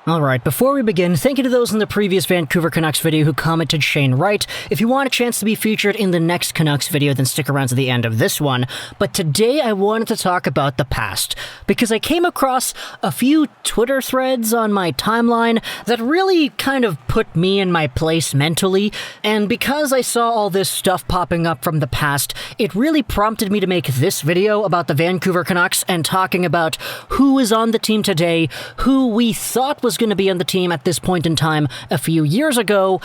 Alright, before we begin, thank you to those in the previous Vancouver Canucks video who commented Shane Wright. If you want a chance to be featured in the next Canucks video, then stick around to the end of this one. But today I wanted to talk about the past, because I came across a few Twitter threads on my timeline that really kind of put me in my place mentally, and because I saw all this stuff popping up from the past, it really prompted me to make this video about the Vancouver Canucks and talking about who is on the team today, who we thought was going to be on the team at this point in time a few years ago,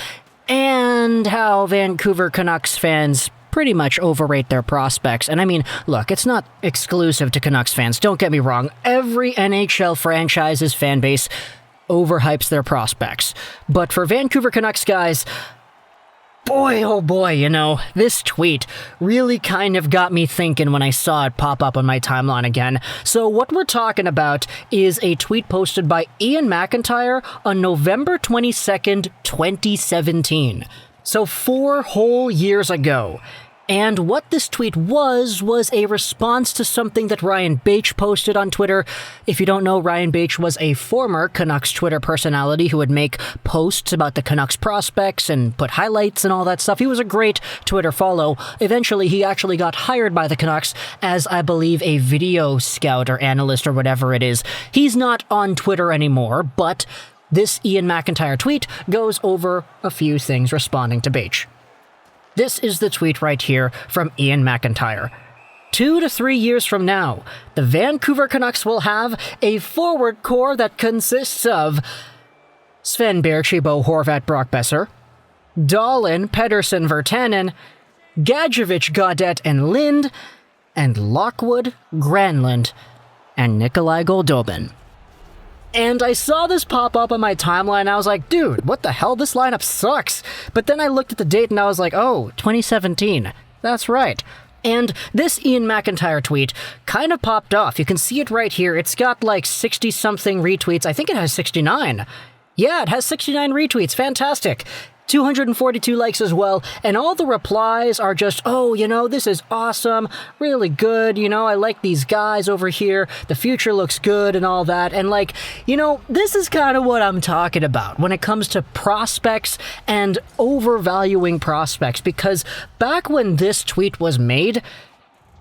and how Vancouver Canucks fans pretty much overrate their prospects. And I mean, look, it's not exclusive to Canucks fans, don't get me wrong. Every NHL franchise's fan base overhypes their prospects. But for Vancouver Canucks guys, boy, oh boy, you know, this tweet really kind of got me thinking when I saw it pop up on my timeline again. So what we're talking about is a tweet posted by Iain MacIntyre on November 22nd, 2017. So 4 whole years ago. And what this tweet was a response to something that Ryan Baertschi posted on Twitter. If you don't know, Ryan Baertschi was a former Canucks Twitter personality who would make posts about the Canucks prospects and put highlights and all that stuff. He was a great Twitter follow. Eventually, he actually got hired by the Canucks as, I believe, a video scout or analyst or whatever it is. He's not on Twitter anymore, but this Iain MacIntyre tweet goes over a few things responding to Baertschi. This is the tweet right here from Iain MacIntyre. 2 to 3 years from now, the Vancouver Canucks will have a forward core that consists of Sven, Baertschi, Horvat, Boeser, Dahlen, Pettersson, Virtanen, Gadjovich, Gaudette, and Lind, and Lockwood, Granlund, and Nikolay Goldobin. And I saw this pop up on my timeline, and I was like, dude, what the hell? This lineup sucks. But then I looked at the date, and I was like, oh, 2017. That's right. And this Iain MacIntyre tweet kind of popped off. You can see it right here. It's got like 60-something retweets. I think it has 69. Yeah, it has 69 retweets. Fantastic. 242 likes as well, and all the replies are just, oh, you know, this is awesome, really good, you know, I like these guys over here, the future looks good and all that, and like, you know, this is kind of what I'm talking about when it comes to prospects and overvaluing prospects, because back when this tweet was made,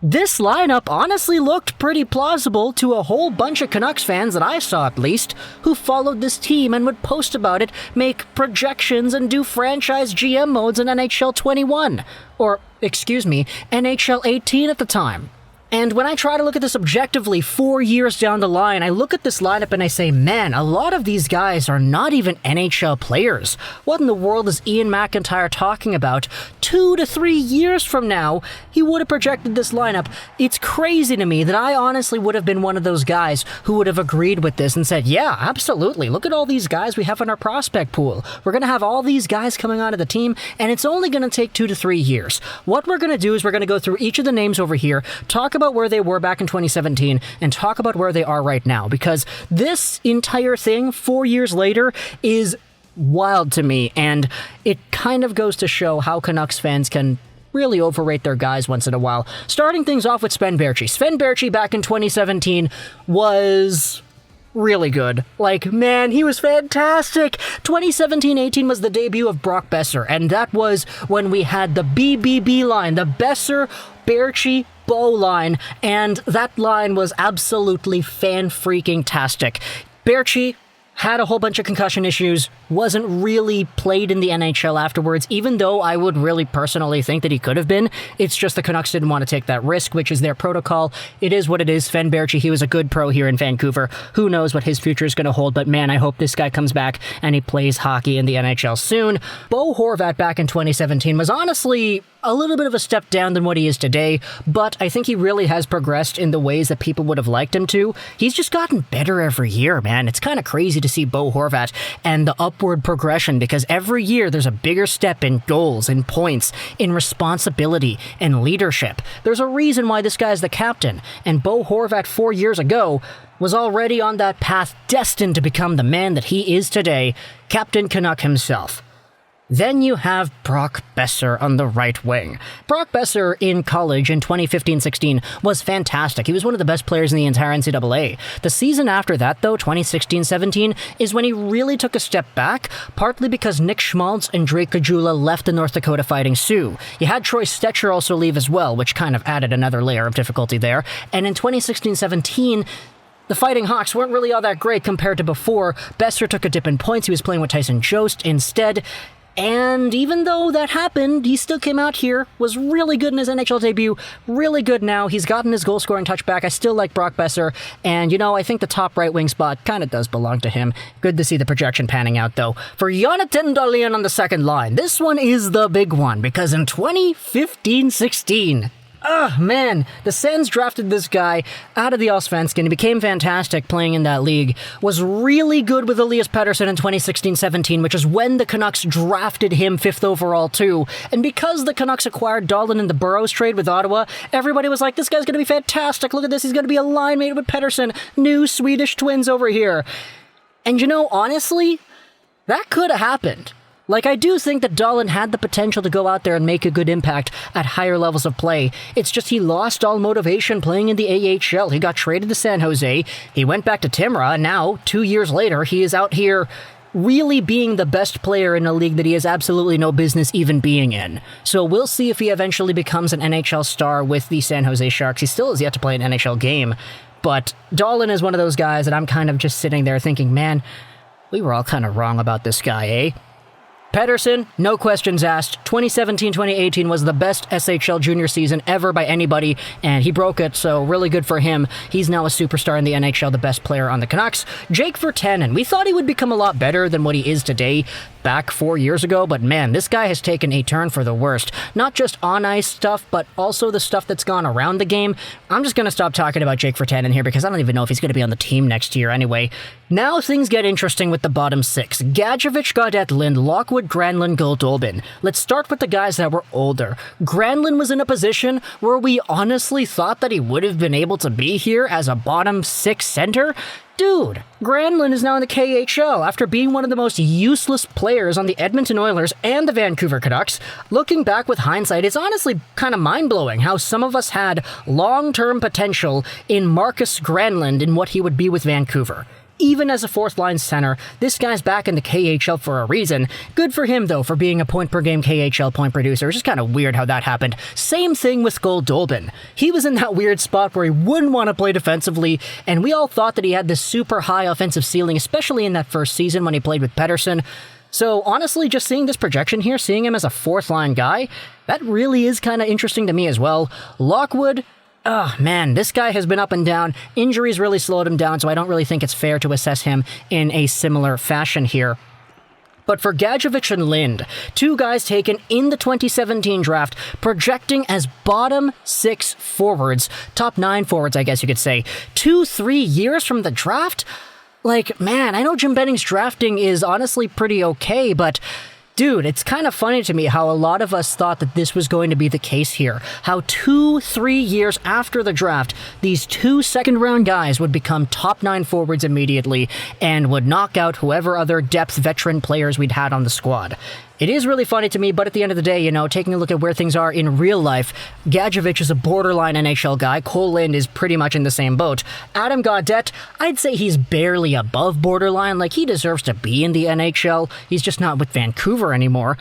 this lineup honestly looked pretty plausible to a whole bunch of Canucks fans that I saw at least, who followed this team and would post about it, make projections, and do franchise GM modes in NHL 21. Or, excuse me, NHL 18 at the time. And when I try to look at this objectively 4 years down the line, I look at this lineup and I say, man, a lot of these guys are not even NHL players. What in the world is Iain MacIntyre talking about? 2 to 3 years from now, he would have projected this lineup. It's crazy to me that I honestly would have been one of those guys who would have agreed with this and said, yeah, absolutely. Look at all these guys we have in our prospect pool. We're going to have all these guys coming onto the team, and it's only going to take 2 to 3 years. What we're going to do is we're going to go through each of the names over here, talk about where they were back in 2017, and talk about where they are right now, because this entire thing 4 years later is wild to me, and it kind of goes to show how Canucks fans can really overrate their guys once in a while. Starting things off with Sven Baertschi. Sven Baertschi back in 2017 was really good. Like, man, he was fantastic. 2017-18 was the debut of Brock Boeser, and that was when we had the BBB line, the Boeser, Baertschi, Bo line, and that line was absolutely fan-freaking-tastic. Baertschi had a whole bunch of concussion issues, wasn't really played in the NHL afterwards, even though I would really personally think that he could have been. It's just the Canucks didn't want to take that risk, which is their protocol. It is what it is. Sven Baertschi, he was a good pro here in Vancouver. Who knows what his future is going to hold, but man, I hope this guy comes back and he plays hockey in the NHL soon. Bo Horvat back in 2017 was honestly a little bit of a step down than what he is today, but I think he really has progressed in the ways that people would have liked him to. He's just gotten better every year, man. It's kind of crazy to see Bo Horvat and the upward progression, because every year there's a bigger step in goals, in points, in responsibility, and leadership. There's a reason why this guy's the captain, and Bo Horvat 4 years ago was already on that path, destined to become the man that he is today, Captain Canuck himself. Then you have Brock Boeser on the right wing. Brock Boeser in college in 2015-16 was fantastic. He was one of the best players in the entire NCAA. The season after that, though, 2016-17, is when he really took a step back, partly because Nick Schmaltz and Drake Caggiula left the North Dakota Fighting Sioux. You had Troy Stecher also leave as well, which kind of added another layer of difficulty there. And in 2016-17, the Fighting Hawks weren't really all that great compared to before. Boeser took a dip in points. He was playing with Tyson Jost instead. And even though that happened, he still came out here, was really good in his NHL debut, really good now. He's gotten his goal-scoring touch back. I still like Brock Boeser, and, I think the top right-wing spot kind of does belong to him. Good to see the projection panning out, though. For Jonathan Dahlen on the second line, this one is the big one, because in 2015-16... man, the Sens drafted this guy out of the Allsvenskan. He became fantastic playing in that league. Was really good with Elias Pettersson in 2016-17, which is when the Canucks drafted him 5th overall too. And because the Canucks acquired Dahlen in the Burrows trade with Ottawa, everybody was like, this guy's going to be fantastic. Look at this. He's going to be a line mate with Pettersson. New Swedish twins over here. And honestly, that could have happened. I do think that Dahlen had the potential to go out there and make a good impact at higher levels of play. It's just he lost all motivation playing in the AHL. He got traded to San Jose. He went back to Timrå, and now, 2 years later, he is out here really being the best player in a league that he has absolutely no business even being in. So we'll see if he eventually becomes an NHL star with the San Jose Sharks. He still has yet to play an NHL game, but Dahlen is one of those guys that I'm kind of just sitting there thinking, man, we were all kind of wrong about this guy, eh? Pettersson, no questions asked. 2017-2018 was the best SHL junior season ever by anybody, and he broke it, so really good for him. He's now a superstar in the NHL, the best player on the Canucks. Jake Virtanen, we thought he would become a lot better than what he is today back 4 years ago, but man, this guy has taken a turn for the worst. Not just on-ice stuff, but also the stuff that's gone around the game. I'm just going to stop talking about Jake Virtanen here because I don't even know if he's going to be on the team next year anyway. Now things get interesting with the bottom six. Gadjovich, Gaudette, Lind, Lockwood, Granlund, Goldobin. Let's start with the guys that were older. Granlund was in a position where we honestly thought that he would have been able to be here as a bottom six center. Dude, Granlund is now in the KHL after being one of the most useless players on the Edmonton Oilers and the Vancouver Canucks. Looking back with hindsight, it's honestly kind of mind-blowing how some of us had long-term potential in Markus Granlund and what he would be with Vancouver. Even as a fourth-line center, this guy's back in the KHL for a reason. Good for him, though, for being a point-per-game KHL point producer. It's just kind of weird how that happened. Same thing with Goldobin. He was in that weird spot where he wouldn't want to play defensively, and we all thought that he had this super high offensive ceiling, especially in that first season when he played with Pettersson. So honestly, just seeing this projection here, seeing him as a fourth-line guy, that really is kind of interesting to me as well. Lockwood... man, this guy has been up and down. Injuries really slowed him down, so I don't really think it's fair to assess him in a similar fashion here. But for Gadjovich and Lind, two guys taken in the 2017 draft, projecting as bottom six forwards, top nine forwards, I guess you could say, 2-3 years from the draft? Man, I know Jim Benning's drafting is honestly pretty okay, but... dude, it's kind of funny to me how a lot of us thought that this was going to be the case here. How 2-3 years after the draft, these two second-round guys would become top 9 forwards immediately and would knock out whoever other depth veteran players we'd had on the squad. It is really funny to me, but at the end of the day, taking a look at where things are in real life, Gadjovich is a borderline NHL guy. Kole is pretty much in the same boat. Adam Gaudette, I'd say he's barely above borderline. He deserves to be in the NHL. He's just not with Vancouver anymore.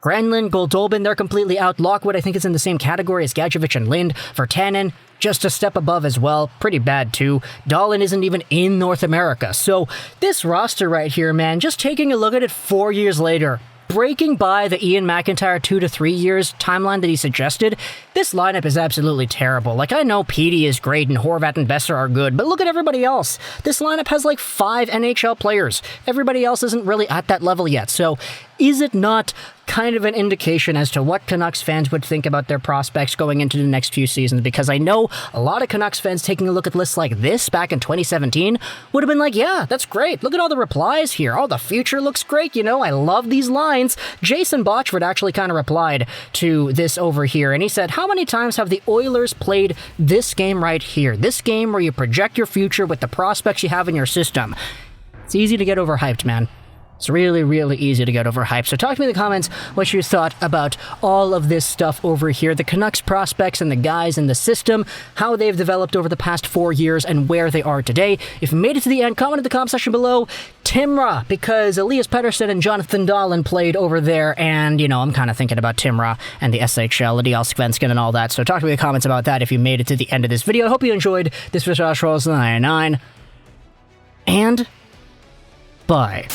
Granlund, Goldobin, they're completely out. Lockwood, I think, is in the same category as Gadjovich and Lind. Virtanen, just a step above as well. Pretty bad, too. Dahlen isn't even in North America. So this roster right here, man, just taking a look at it 4 years later, breaking by the Iain MacIntyre 2 to 3 years timeline that he suggested, this lineup is absolutely terrible. I know Petey is great and Horvat and Boeser are good, but look at everybody else. This lineup has 5 NHL players. Everybody else isn't really at that level yet. So is it not kind of an indication as to what Canucks fans would think about their prospects going into the next few seasons? Because I know a lot of Canucks fans taking a look at lists like this back in 2017 would have been like, yeah, that's great. Look at all the replies here. Oh, the future looks great. I love these lines. Jason Botchford actually kind of replied to this over here, and he said, how many times have the Oilers played this game right here? This game where you project your future with the prospects you have in your system. It's easy to get overhyped, man. It's really, really easy to get overhyped. So talk to me in the comments what you thought about all of this stuff over here. The Canucks prospects and the guys in the system, how they've developed over the past 4 years and where they are today. If you made it to the end, comment in the comment section below, Timrå, because Elias Pettersson and Jonathan Dahlen played over there, and, you know, I'm kind of thinking about Timrå and the SHL, Idealsvenskan and all that. So talk to me in the comments about that if you made it to the end of this video. I hope you enjoyed. This was Josh Rolls 99, and bye.